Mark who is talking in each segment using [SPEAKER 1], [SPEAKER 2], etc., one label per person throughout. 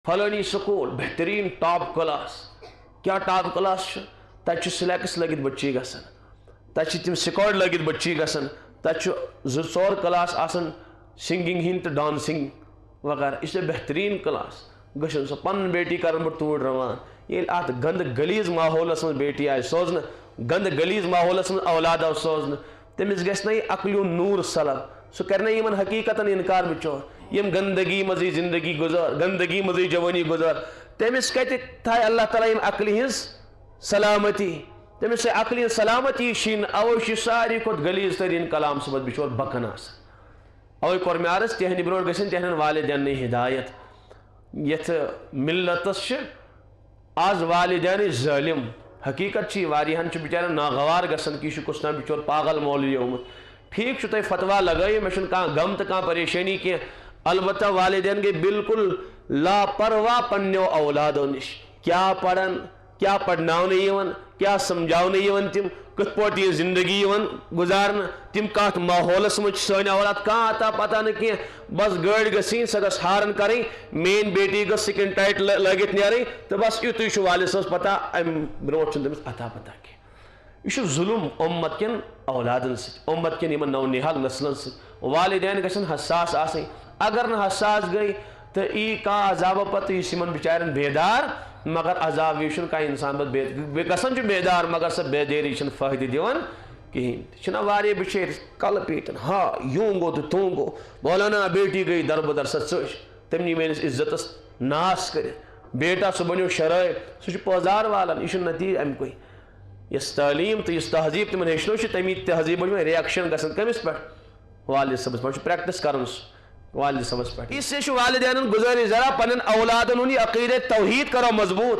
[SPEAKER 1] فلانی سکول بہترین top class کیا ٹاپ کلاس تک سلیکس لگت بچی گسن تک تم سکوڈ لگت بچی گسن تک زٕ ژور کلاس آسن سنگنگ ہند تو ڈانسنگ وغیرہ اس لیے بہترین کلاس گھن سو پن بیٹی کرن بہ توڑ روان یل ات گند گلیز ماحولس من بیٹی آئی سوزن گند گلیز ماحولس من اولاد آو سوزن تمس گھس نا یہ عقلیو نور سلب سہ کرنا یمن حقیقتاً انکار بچور یم گندگی مزی زندگی گزار گندگی مزی جوانی گزار تمس کت تھائے اللہ تعالیٰ یم عقلی ہز سلامتی تمس سے عقلی سلامتی شین اوش ساری کھت گلیز ترین کلام صبح بچور بکن آسان اوے کور میں عرض تہندِ برونٛٹھ گژھن تہندٮ۪ن والدین ہدایت یتھ ملتس آز والدین ظالم حقیقت چھ واریاہن چھ بچارن ناگوار گژھان کہ یہ کس تام بچور پاگل مولوی آمت ٹھیک تھی فتوا لگائی مے کھانا غم تو کھانا پریشانی کی البتہ والدین گئی بالکل لاپرواہ پنو اولادو نش کیا پڑھن کیا پڑھناؤن کیا سمجھاؤن تم کت پٲٹھۍ یہ زندگی گزارن تم کت ماحولس مجھ سن اولاد کھانا عطا پتہ نا کی بس گاڑی گژھن سہ گژھ ہارن کریں مین بیٹی گژھ سکن ٹائٹ لگت نیرٕنۍ تو بس یُتُے والد صٲبس پتہ ام برونٛٹھ چھُنہٕ تٔمِس عطا پتہ کینٛہہ یہ ظلم امت کن اولادن ست امت کن نو نہال نسلن ست والدین گھن حساس آسن اگر نہ حساس گئی تو ای کا عذاب پتہ اس بچارن بیدار مگر عذاب یہ کا انسان پہ گھن بیدار مگر سہ بیداری فائدہ دان کہین واریاہ بچر کل پیٹن ہاں یوں گو تو توں گو مولانا بیٹی گئی در بدر سہ ژٔج تم نی میٲنِس عزتس ناس کٔرِتھ بیٹا سہ بنیو شرٲبۍ سہ چھُ پٲزار والان یہ چھُ نتیجہ امکُے یس تعلیم تو اس تہذیب تمن ہیچنو تمی تہذیب ریئیکشن گھن کمس پہ والد صبس پہ پریکٹس کرن والد صبس پہ اس سے والدین گزاری ذرا پن اولادن ہند عقیدہ توحید کرو مضبوط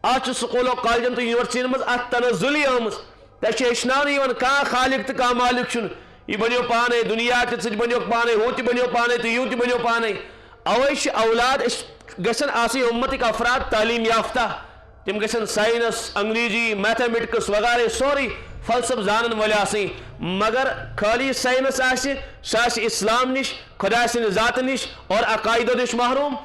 [SPEAKER 1] آج سکولو کالجن تو یونیورسٹین مز ات تنزلی آمت تھی ہیچن کھانا خالق تو کھانا مالک چھ یہ بنو پانے دنیا تہ بنو پانے ہو تہ بنو پانے تو یوں تہ بنو پانے اوے اولاد گھن آسن امتک افراد تعلیم یافتہ تم گھن سائنس انگریزی میتھمیٹکس وغیرہ سوری فلسف زانن ول آسن مگر خالی سائنس سہ اسلام نش خدا سند ذات نش اور عقائدو نش محروم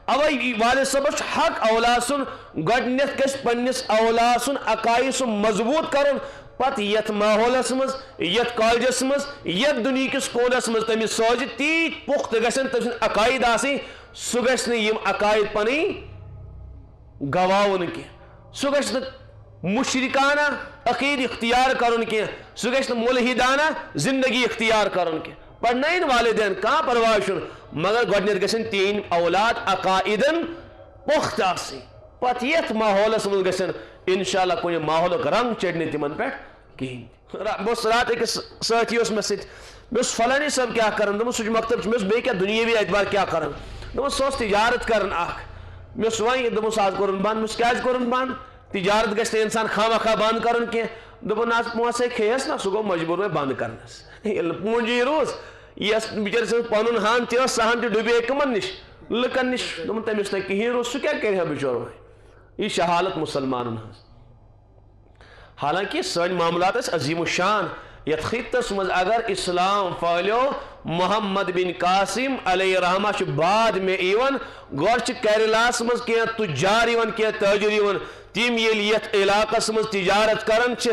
[SPEAKER 1] اوے والد صبس حق اولاد سن گۄڈنیتھ گژھِ پننس اولاد سن عقائد سن مضبوط کرن پتہ یتھ ماحولس مز یتھ کالجس مز یتھ دنیا کس کونس مز تمس سوزِ تیت پختہ گژھن تم سند عقائد آسن سہ گژھِ نہٕ یم عقائد پنٕنۍ گواون کی سہ گژھِ نہٕ مشرکانہ عقید اختیار کرن کی سہ گژھِ نہٕ ملحدانہ زندگی اختیار کرن کی پڑھنائن والدین کہاں پرواہ چھُنہٕ مگر گۄڈنیتھ گژھن تہنٛدۍ اولاد عقائدن پخت آسٕنۍ پتہٕ یتھ ماحولس منٛز گژھن انشاءاللہ کُنہِ ماحولُک رنگ چڑِ نہٕ تِمن پٮ۪ٹھ کہیٖنۍ بہٕ اوسُس راتھ أکِس سٲتھی اوس مےٚ سۭتۍ مےٚ اوس فلٲنی صٲب کیٛاہ کران دوٚپُن سُہ چھُ مکتب مےٚ اوس بیٚیہِ کیٛاہ دُنیٲوی اعتبار کیٛاہ کران دوٚپُن سُہ اوس تجارت کران اکھ مےٚ اوس وۄنۍ دوٚپُس آز کوٚرُن بنٛد مےٚ اوس کیٛازِ کوٚرُن بنٛد تجارت گژھِ نہٕ اِنسان خامخواہ بنٛد کرُن کینٛہہ دوٚپُن آز پونٛسے کھیٚیس نا سُہ گوٚو مجبوٗر وۄنۍ بنٛد کرنس ییٚلہِ نہٕ پوٗنٛجی روٗز یس بچٲرۍ سٕنٛز پنُن ہن تہِ ٲس سۄ ہن تہِ ڈُبے کٕمن نش لُکن نش دوٚپُن تٔمِس نہٕ کِہیٖنۍ روٗز سُہ کیٛاہ کرِ ہا بچور وۄنۍ یہ چھِ حالت مسلمانن ہٕنٛز حالانکہ سٲنۍ معاملات ٲسۍ عظیٖم الشان یتھ خطس مز اگر اسلام پھہلیو محمد بن قاسم علیہ رحمہ چھ بعد میں ایون گۄڈٕ چھِ کیرلاہس مز کینٛہہ تجار یِوان کینٛہہ تاجر یِوان تِم ییٚلہِ یتھ علاقس مز تجارت کران چھِ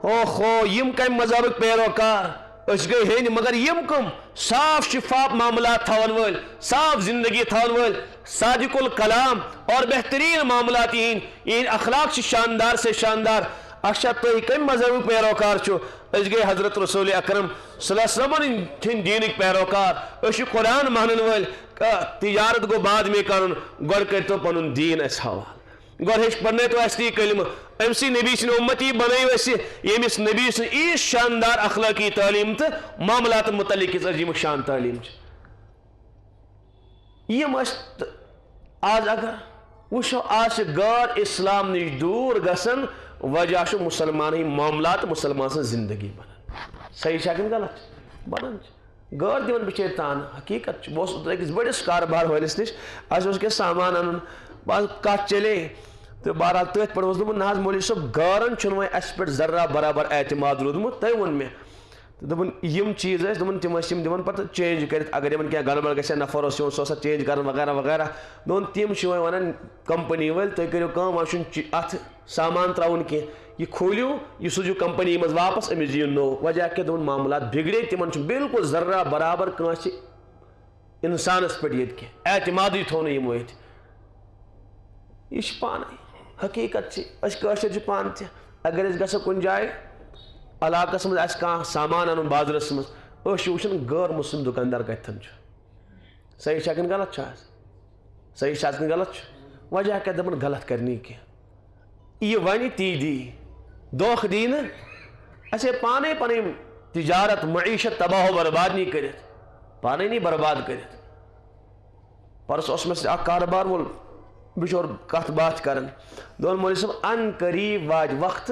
[SPEAKER 1] اوہو یم کمہِ مذہبٕکۍ پیروکار اس گئی ہینۍ مگر یم کم صاف شفاف معاملات تھاون وٲلۍ صاف زندگی تھاون وٲلۍ صادق الکلام اور بہترین معاملات یہند اخلاق چھ شاندار سے شاندار اچھا تُہۍ کمہِ مذہبٕکۍ پیروکار چھِو أسۍ گٔے حضرت رسول اکرم صلی اللہ علیہ وسلم ہٕنٛدۍ دیٖنٕکۍ پیروکار أسۍ چھِ قرآن مانن وٲلۍ تجارت گوٚو بعد میں کرُن گۄڈٕ کٔرۍتو پنُن دیٖن اَسہِ حوالہٕ گۄڈٕ ہیٚچھنٲیتو اَسہِ تی کلمہٕ أمسٕے نبی سٕنٛدِ اُمتی بنٲیِو أسۍ ییٚمِس نبی سٕنٛز یٖژ شاندار اخلٲقی تعلیٖم تہٕ معاملاتن متعلق یِژھ عظیٖم شان تعلیٖم چھِ یِم ٲسۍ آز اگر وٕچھو آز چھِ غٲر اسلام نِش دوٗر گژھان وجہ چھُ مسلمان ہٕنٛدۍ معاملات مسلمان سٕنٛز زندگی بنان صحیح چھا کِنہٕ غلط چھِ بنان چھِ غٲر دِوان بِچٲرۍ تانہٕ حقیٖقت چھُ بہٕ اوسُس أکِس بٔڑِس کاربار وٲلِس نِش اَسہِ اوس کینٛہہ سامان اَنُن بس کتھ چلے تو بہرحال تٔتھۍ پٮ۪ٹھ اوس دوٚپمُت نہ حظ مولوی صٲب غٲرن چھُنہٕ وۄنۍ اَسہِ پٮ۪ٹھ ذرا برابر اعتماد روٗدمُت تۄہہِ ووٚن مےٚ دپن یم چیز دپن تم دپن پتہ چینج کرت اگر یمن کیا گڑبڑ گژھِ نفر اوس یون سُہ چینج کرن وغیرہ وغیرہ دون تم چھ ونان کمپنی ول تُہۍ کٔرِو کٲم وۄنۍ چھُنہٕ اتھ سامان تراوُن کینٛہہ یہ کھوٗلِو یہ سوٗزِو کمپنی منٛز واپس أمِس دِیِو نوٚو وجہ کیٛاہ دپن معاملات بگڑے تمن چھُ بالکل ذرہ برابر کٲنٛسہِ انسانس پٮ۪ٹھ ییٚتہِ کینٛہہ اعتمادٕے تھوٚو نہٕ یِمو ییٚتہِ یہ چھِ پانے حقیقت چھِ أسۍ کٲشِر چھِ پانہٕ تہِ اگر أسۍ گژھو کُنہِ جایہِ علاقس منٛز آسہِ کانٛہہ سامان انُن بازرس منٛز أسۍ چھِ وٕچھان غٲر مسلم دُکاندار کتٮ۪ن چھُ صحیح چھا کِنہٕ غلط چھُ آز صحیح چھا کِنہٕ غلط چھُ وجہ کیٛاہ دپان غلط کرِ نہٕ کینٛہہ یہِ ونہِ تی دی دھوکہٕ دی نہٕ اَسہِ ہے پانے پنٕنۍ تجارت معیشت تباہ و برباد نہیں کٔرِتھ پانے نہیں برباد کٔرِتھ پرس اوس مےٚ سۭتۍ اکھ کاربار وول بچور کتھ باتھ کران دون مولوی صٲب ان قریب واج وقت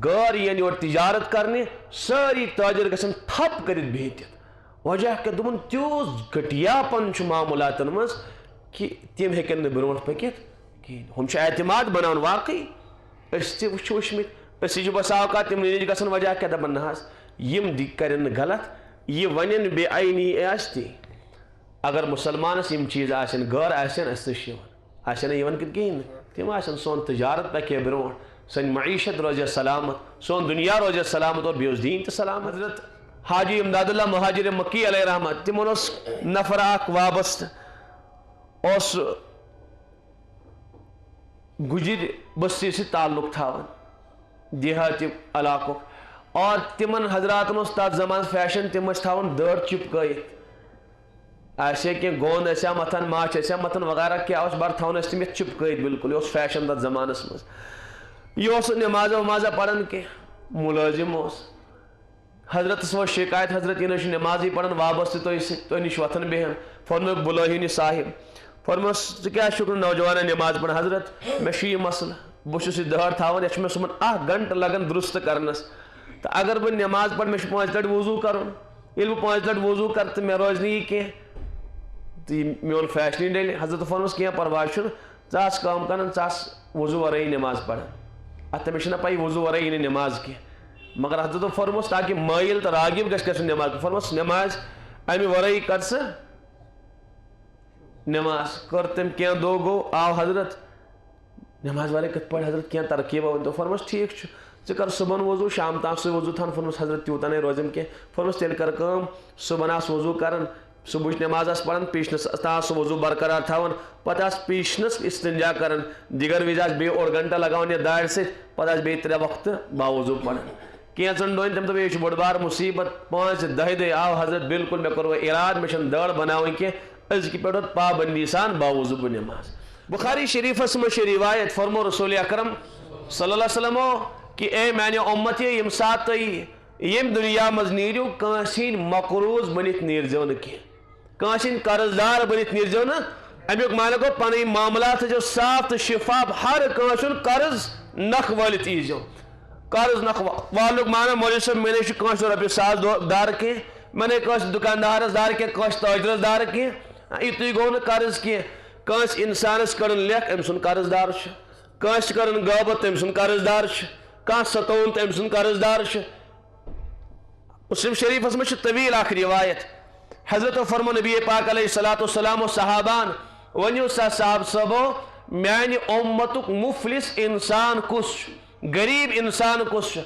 [SPEAKER 1] غٲر یِن یور تجارت کرنہِ سٲری تاجر گژھن ٹھپ کٔرِتھ بِہِتھ وجہ کیٛاہ دوٚپُن تیوٗت گھٹیا پن چھُ معاملاتن منٛز کہ تِم ہیٚکن نہٕ برونٛٹھ پٔکِتھ کِہیٖنۍ ہُم چھِ اعتماد بناوان واقعی أسۍ تہِ چھِ وٕچھمٕتۍ أسۍ چھِ بسا اوقات تِمنٕے نِش گژھان وجہ کیٛاہ دپان نہ حظ یِم کرن نہٕ غلط یہِ ونن بے عینی آسہِ تی اگر مسلمانس یِم چیٖز آسن غٲر آسن اَسہِ تہِ چھِ یِوان آسن نہٕ یِوان کِہیٖنۍ نہٕ تِم آسن سون تجارت پکہِ ہے برونٛٹھ سن معیشت روزِ سلامت سون دنیا روزِ سلامت اور بیٚیہِ اوس دیٖن تہِ سلامت حضرت حاجی امداد اللہ مہاجر مکی علیہ رحمت تمن اوس نفر اکھ وابستہٕ اوس گُجر بستی سۭتۍ تعلق تھاوان دیہاتی علاقُک اور تمن حضراتن اوس تتھ زمانس فیشن تم ٲسۍ تھاوان دٲڑ چپکٲیِتھ آسہِ ہے کینٛہہ گوٚنٛد ٲسیا متھان ماچھ ٲسیا متھان وغیرہ کیٛاہ اوس بر تھاوان ٲسۍ تِم یتھ چپکٲیِتھ بالکل یہِ اوس فیشن تتھ زمانس منٛز یہِ اوس نہٕ نمازا ومازا پران کینٛہہ مُلٲزم اوس حضرتس وٲژ شکایت حضرت یہِ نہٕ چھُ نمازٕے پران وابستہٕ تۄہہِ سۭتۍ تۄہہِ نِش وۄتھان بیٚہن فرمٲیُکھ بُلٲیِن یہِ صاحب فرموس ژٕ کیٛازِ چھُکھ نہٕ نوجوانن نماز پران حضرت مےٚ چھُ یہِ مسلہٕ بہٕ چھُس یہِ دٲڑ تھاوان یتھ چھُ مےٚ صُبحن 1 گنٹہٕ لگان درست کرنس تہٕ اگر بہٕ نماز پرٕ مےٚ چھُ 5 لٹہِ وضوٗ کرُن ییٚلہِ بہٕ 5 لٹہِ وضوٗ کرٕ تہٕ مےٚ روزِ نہٕ یہِ کینٛہہ تہٕ یہِ میون فیشنٕے ڈلہِ حضرت فرموس کینٛہہ پرواے چھُنہٕ ژٕ آس کٲم کران ژٕ آس وضوٗ ورٲیی نماز پران اتھ تٔمِس چھِنہ پاے وضوٗ ورٲیی یی نہٕ نماز کینٛہہ مگر حضرت فرموس تاکہ مٲیل تہٕ راغب گژھِ گژھُن نماز فرموس نماز امہِ ورٲیی کر ژٕ نماز کٔر تٔمۍ کینٛہہ دۄہ گوٚو آو حضرت نماز والے کِتھ پٲٹھۍ حضرت کینٛہہ ترکیبا ؤنۍتو فرموس ٹھیٖک چھُ ژٕ کر صُبحن وضوٗ شام تام سُے وضوٗ تھاوان فرموس حضرت تیوٗتاہ نَے روزیم کینٛہہ فرموس تیٚلہِ کر کٲم صُبحن آس وضوٗ کران صبحٕچ نماز آس پران پیٖشنس تام سُہ وضوٗ برقرار تھاوان پتہٕ آس پیٖشنس استنجا کران دِگر وِزِ آسہِ بیٚیہِ 1 گنٹہٕ لگاوان یتھ دارِ سۭتۍ پتہٕ آسہِ بیٚیہِ 3 وقتہٕ باوضوٗ پران کینٛژن دۄہن تٔمۍ دوٚپ یہِ چھُ بوٚڑ بار مُصیبت 5 10 دۄہہِ آو حضرت بالکل مےٚ کوٚر وۄنۍ اِراد مےٚ چھنہٕ دٲڑ بناوٕنۍ کینٛہہ أزکہِ پٮ۪ٹھ پابندی سان باوضوٗ بہٕ نماز بخاری شریفس منٛز چھِ روایت فرمو رسول اکرم صلی اللہ علیہ وسلمو کہ اے میانہِ اُمت ییٚمہِ ساتہٕ تُہۍ ییٚمہِ دُنیا منٛز نیٖرِو کٲنٛسہِ ہِنٛدۍ مقروض بٔنِتھ نیٖرزیو نہٕ کینٛہہ کٲنٛسہِ ہِنٛدۍ قرض دار بٔنِتھ نیٖرزیو نہٕ امیُک معنی گوٚو پنٕنۍ معاملات تھٲیزیو صاف تہٕ شفاف ہر کٲنٛسہِ ہُنٛد قرض نکھ وٲلِتھ ییٖزیو قرض نکھ والنُک معنی مولوی صٲب مےٚ نَے چھُ کٲنٛسہِ رۄپیہِ 100 دار کینٛہہ مےٚ نَے کٲنٛسہِ دُکاندارس دار کینٛہہ کٲنٛسہِ تٲجرس دار کینٛہہ یِتُے گوٚو نہٕ قرض کینٛہہ کٲنٛسہِ اِنسانس کٔڑٕن لیکھ أمۍ سُنٛد قرض دار چھُ کٲنٛسہِ کٔرٕن غٲبت تٔمۍ سُنٛد قرض دار چھُ کانٛہہ ستووُن تٔمۍ سُنٛد قرض دار چھُ مسلم شریفس منٛز چھِ طویل اکھ روایت حضرت فرمو نبی پاک علیہ الصلوۃ والسلام صحابان ؤنِو سا صاحب صٲبو میانہِ اُمتُک مُفلِس انسان کُس چھُ غریٖب انسان کُس چھُ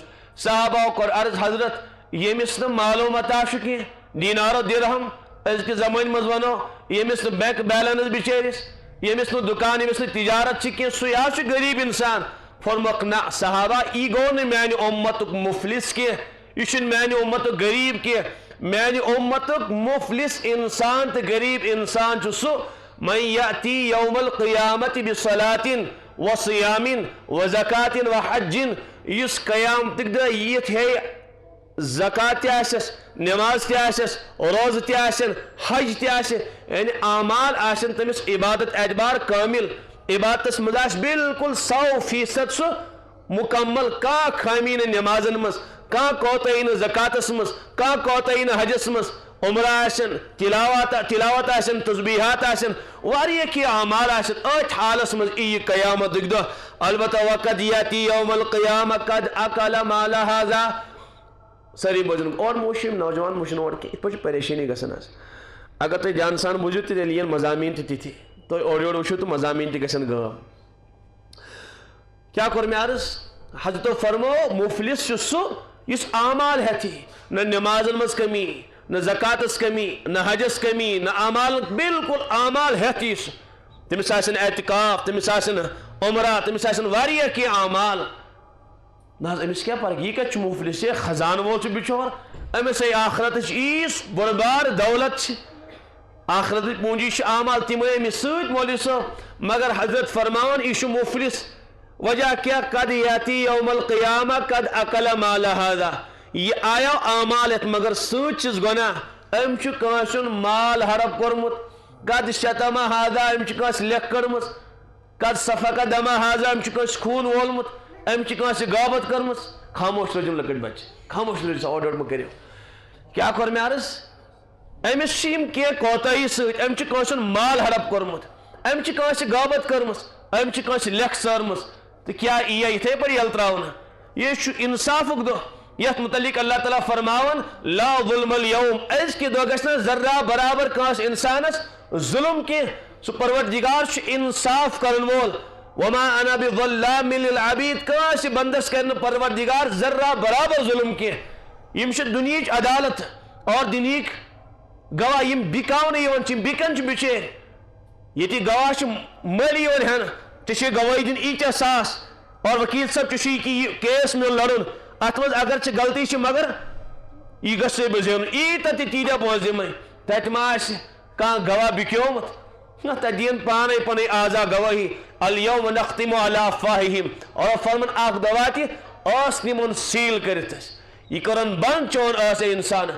[SPEAKER 1] صحاباہو کوٚر عرض حضرت ییٚمِس نہٕ مالو متا چھُ کینٛہہ دینارو درہم أزکہِ زمانہِ منٛز ونو ییٚمِس نہٕ بینک بیلنس بِچٲرِس ییٚمِس نہٕ دُکان ییٚمِس نہٕ تجارت چھِ کینٛہہ سُے حظ چھُ غریٖب انسان فرموکھ نہ صحابہ یہِ گوٚو نہٕ میانہِ اُمتُک مُفلِس کینٛہہ یہِ چھُنہٕ میانہِ اُمتُک غریٖب کینٛہہ میانہِ اُمتُک مُفلِس انسان تہٕ غریٖب انسان چھُ سُہ من یأتی یوم القیامت بصلاۃ وصیام وزکاۃ وحج یُس قیامتٕکۍ دۄہ یِتھ ہے زکات تہِ آسٮ۪س نماز تہِ آسٮ۪س روزٕ تہِ آسن حج تہِ آسہِ یعنی اعمال آسن تٔمِس عبادت اعتبار کٲمِل عبادتس منٛز آسہِ بالکل 100% سُہ مکمل کانٛہہ خٲمی نہٕ نمازن منٛز کانٛہہ کوتاہی نہٕ زکاتس منٛز کانٛہہ کوتاہی نہٕ حجس منٛز عمرہ آسن تلاوت آسن تسبیحات آسن واریاہ کینٛہہ اعمال آسن أتھۍ حالس منٛز یی قیامتُک دۄہ البتہ وقد یاتی یوم القیامہ قد اکل مال ہذا ساری بوزن اور موشم نوجوان موشن اور کہ اتنا پریشانی گسن اگر تھی جان سان بوزو تیل مضامین تھی تھی اور وچو تو مضامین تھی گسن غام کیا کور میں عرض حضرت فرمو مفلس سہ اس اعمال ہتھی نہ نمازن مز کمی نہ زکاتس کمی نہ حجس کمی نہ اعمال بالکل اعمال ہتھی تمس آسن اعتکاف تمس آسن عمرہ تمس آسن واریاہ کی اعمال نہ امس کیا فرق یہ کت مفلس خزان وول بچور امس آخرت ایس بڑبار دولت آخرت پونجی اعمال تم امس ست مولوی صاحب مگر حضرت فرمان یہ مفلس وجہ کیا قد یاتی یوم القیامہ قد اکل مال هذا یہ آیا اعمالت مگر ست چیز گناہ ام کانسن مال حرب کورمت قد شتم هذا ام کانس لکھ کڑمس قد سفک دم هذا ام کانس خون وولمت ام کانس غابت کرمس خاموش روزم لکٹ بچ خاموش روز آرڈر مہ کرو کیا کور میں عرض امس کی کوتاہی ست ام کانسن مال حرب کورمت ام کانس غابت کرمس ام کانس لکھ سارمس تو کیا یہ اتھے پر یل تراؤنا یہ انصاف دو یت متعلق اللہ تعالیٰ فرماون لا ظلم اليوم از کی دو گشنا ذرہ برابر کانس انسانس ظلم کی سو پروردگار انصاف کرن وول وما انا بظلام للعبید کانس بندس کرن پروردگار ذرہ برابر ظلم کی یم دنیچ عدالت اور دنیک گواہ یم بکاؤن یون چم بکن چ بچے یتی گواہ ملی یون ہن تشے گواہی دن ایچا ساس اور وکیل صاحب چشی کی کیس میں لڑن اتمز اگر چھ غلطی چھ مگر یہ گسے بزین ایتا تی تیدہ پوزی میں تیت ماش کان گواہ بکیومت نا تدین پانے پانے آزا گواہی الیوم نختم علی افواہہم اور فرمن آخ دواتی آسنمون سیل کرتس یہ کرن بند چون آسے انسان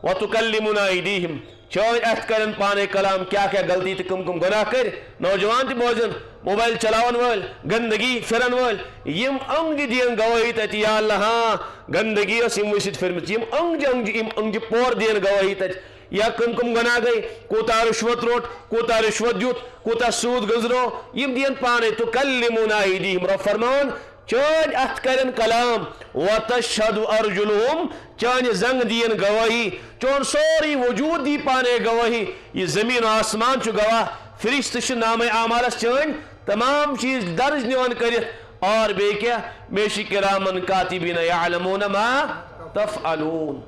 [SPEAKER 1] وَتُكَلِّمُنَا اَيْدِيهِمْ چون ات کرن پانے کلام کیا کیا غلطی تی کم گناہ کر نوجوان تی بوزن موبائل چلاون وول گندگی پھرن وول یم انگ دین گواہی تت یا اللہ ہاں گندگی اس یم وسط پھرمت یم انگ پور دین گواہی تت یا کم گناہ گئی کوتا رشوت روٹ کوتا رشوت دیت کوتا سود گزرو یم دین پانے تُكَلِّمُنَا اَيْدِيهِمْ رب فرمان چون ات کرن کلام وَتَشْهَدُ أَرْجُلُهُمْ چون زنگ دین گواہی چون سوری وجود دی پانے گواہی یہ زمین و آسمان چو گواہ فرشت چھ نام اعمالس چون تمام چیز درج نیون کرت اور بے کیا بیشی کرامن کاتبین یعلمون ما تفعلون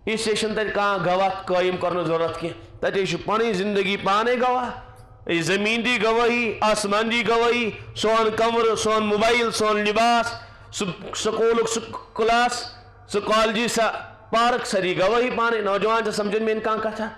[SPEAKER 1] اس سیشن تک کہاں گواہ قائم کرنے ضرورت کی تک پانی زندگی پانے گواہ زمین دی گواہی آسمان دی گواہی سون کمر سون موبائل سون لباس سکول کلاس سو کالجی سا پارک سری گواہی پانے نوجوان سے سمجھن میں انکان کا تھا